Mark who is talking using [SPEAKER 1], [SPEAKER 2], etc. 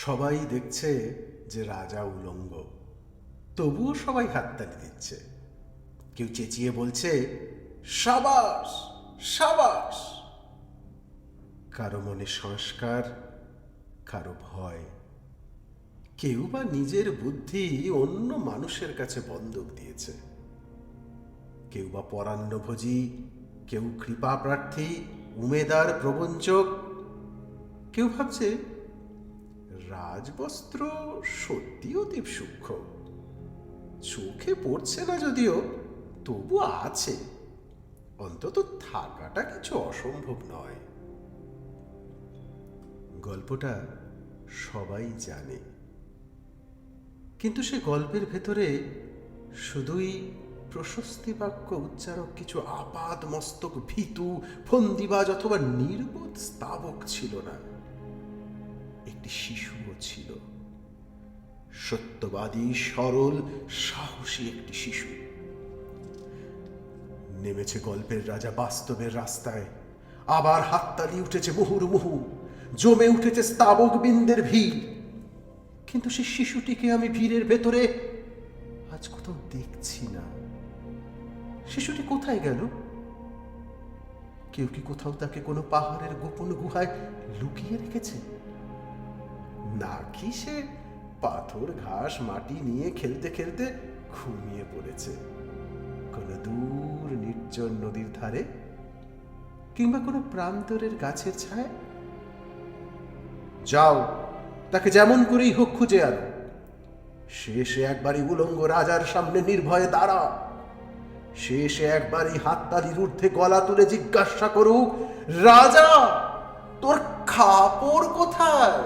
[SPEAKER 1] সবাই দেখছে যে রাজা উলঙ্গ, তবুও সবাই হাততালি দিচ্ছে। কেউ চেঁচিয়ে বলছে, সাবাস সাবাস। কারো মনে সংস্কার, কারো ভয়, কেউ বা নিজের বুদ্ধি অন্য মানুষের কাছে বন্ধক দিয়েছে। কেউ বা পরান্নভোজী, কেউ কৃপা প্রার্থী, উমেদার প্রবঞ্চক। কেউ ভাবছে রাজবস্ত্র সত্যি অতীব সূক্ষ্ম, চোখে পড়ছে না যদিও, তবু আছে, অন্তত থাকাটা কিছু অসম্ভব নয়। গল্পটা সবাই জানে, কিন্তু সে গল্পের ভেতরে শুধুই প্রশস্তি বাক্য উচ্চারক কিছু আপাদ মস্তক ভীতু ফন্দিবাজ অথবা নির্বোধ স্তাবক ছিল না। একটি শিশুও ছিল, সত্যবাদী, সরল, সাহসী একটি শিশু। নেমেছে গল্পের রাজা বাস্তবের রাস্তায়, আবার হাততালি উঠেছে মুহুর্মুহু, জমে উঠেছে স্তাবক বৃন্দের ভিড়। কিন্তু সে শিশুটিকে আমি ভিড়ের ভেতরে আজ কোথাও দেখছি না। শিশুটি কোথায় গেল? কেউ কি কোথাও তাকে কোনো পাহাড়ের গোপন গুহায় লুকিয়ে রেখেছে? নাকি সে পাথর ঘাস মাটি নিয়ে খেলতে খেলতে ঘুমিয়ে পড়েছে কোনো দূর নির্জন নদীর ধারে, কিংবা কোনো প্রান্তরের গাছের ছায়? যাও, তাকে যেমন করেই হোক খুঁজে আনো। শেষে একবারই উলঙ্গ রাজার সামনে নির্ভয়ে দাঁড়া। শেষে একবারই হাততালির ঊর্ধ্বে গলা তুলে জিজ্ঞাসা করুক, রাজা, তোর খাপড় কোথায়?